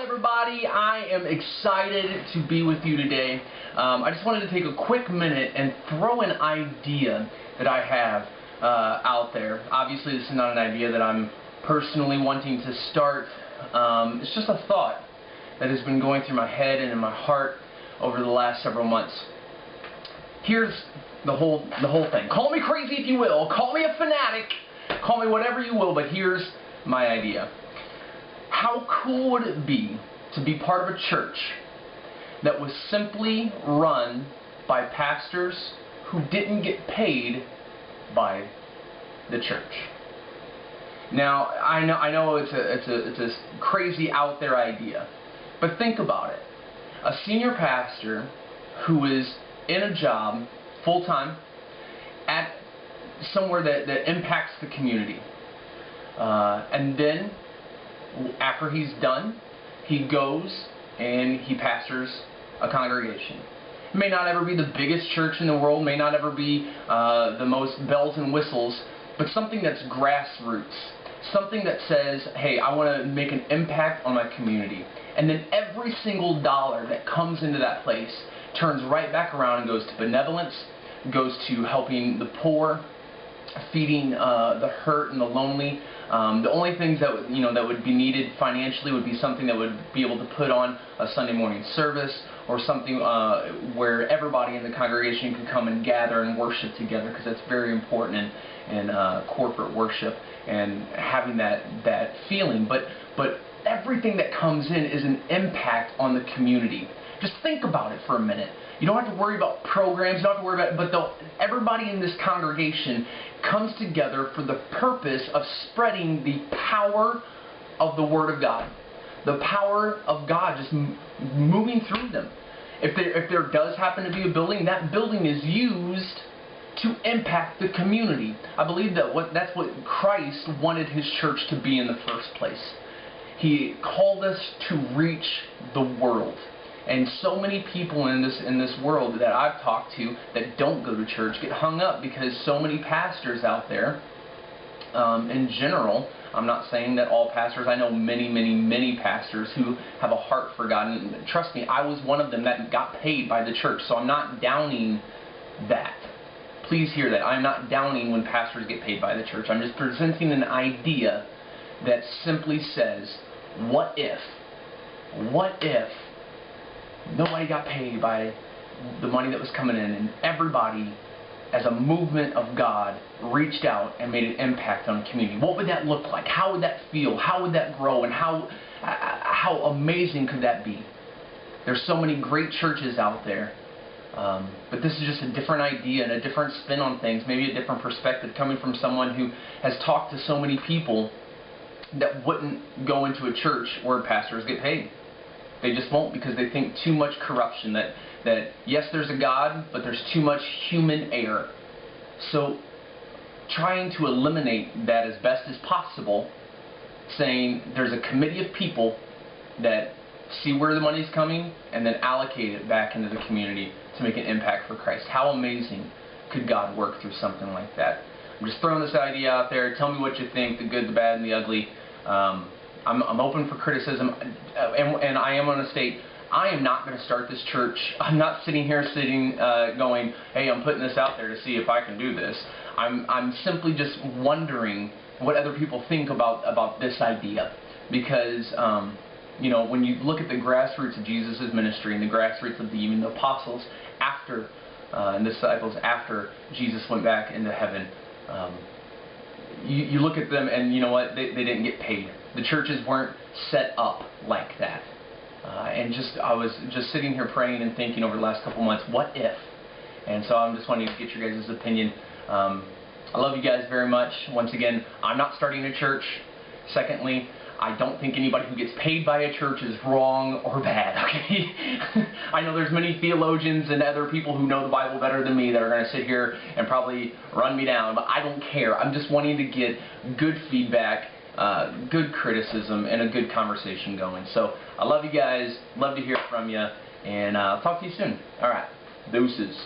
everybody, I am excited to be with you today. I just wanted to take a quick minute and throw an idea that I have out there. Obviously this is not an idea that I'm personally wanting to start. It's just a thought that has been going through my head and in my heart over the last several months. Here's the whole thing. Call me crazy if you will, call me a fanatic, call me whatever you will, but here's my idea. How cool would it be to be part of a church that was simply run by pastors who didn't get paid by the church? Now, I know it's a crazy out there idea, but think about it. A senior pastor who is in a job full-time at somewhere that impacts the community, and then after he's done, he goes and he pastors a congregation. It may not ever be the biggest church in the world, may not ever be the most bells and whistles, but something that's grassroots. Something that says, hey, I want to make an impact on my community. And then every single dollar that comes into that place turns right back around and goes to benevolence, goes to helping the poor, feeding the hurt and the lonely. The only things that that would be needed financially would be something that would be able to put on a Sunday morning service, or something where everybody in the congregation can come and gather and worship together, because that's very important in corporate worship and having that feeling. But everything that comes in is an impact on the community. Just think about it for a minute. You don't have to worry about programs, you don't have to worry about it, but everybody in this congregation comes together for the purpose of spreading the power of the Word of God. The power of God just moving through them. If there does happen to be a building, that building is used to impact the community. I believe that's what Christ wanted His church to be in the first place. He called us to reach the world. And so many people in this world that I've talked to that don't go to church get hung up because so many pastors out there, in general, I'm not saying that all pastors, I know many pastors who have a heart for God, and trust me, I was one of them that got paid by the church, so I'm not downing that. Please hear that. I'm not downing when pastors get paid by the church. I'm just presenting an idea that simply says, what if nobody got paid by the money that was coming in, and everybody, as a movement of God, reached out and made an impact on the community? What would that look like? How would that feel? How would that grow? And how amazing could that be? There's so many great churches out there, but this is just a different idea and a different spin on things, maybe a different perspective coming from someone who has talked to so many people that wouldn't go into a church where pastors get paid. They just won't, because they think too much corruption, that yes, there's a God, but there's too much human error. So trying to eliminate that as best as possible, saying there's a committee of people that see where the money's coming and then allocate it back into the community to make an impact for Christ. How amazing could God work through something like that? I'm just throwing this idea out there. Tell me what you think, the good, the bad, and the ugly. I'm open for criticism, and I am going to state, I am not going to start this church. I'm not sitting here going, hey, I'm putting this out there to see if I can do this. I'm simply just wondering what other people think about this idea, because when you look at the grassroots of Jesus' ministry and the grassroots of even the apostles after and the disciples after Jesus went back into heaven, you look at them and you know what, they didn't get paid. The churches weren't set up like that. And I was just sitting here praying and thinking over the last couple months, what if? And so I'm just wanting to get your guys' opinion. I love you guys very much. Once again, I'm not starting a church. Secondly, I don't think anybody who gets paid by a church is wrong or bad, okay? I know there's many theologians and other people who know the Bible better than me that are going to sit here and probably run me down, but I don't care. I'm just wanting to get good feedback, good criticism, and a good conversation going. So I love you guys, love to hear from you, and I'll talk to you soon. Alright, deuces.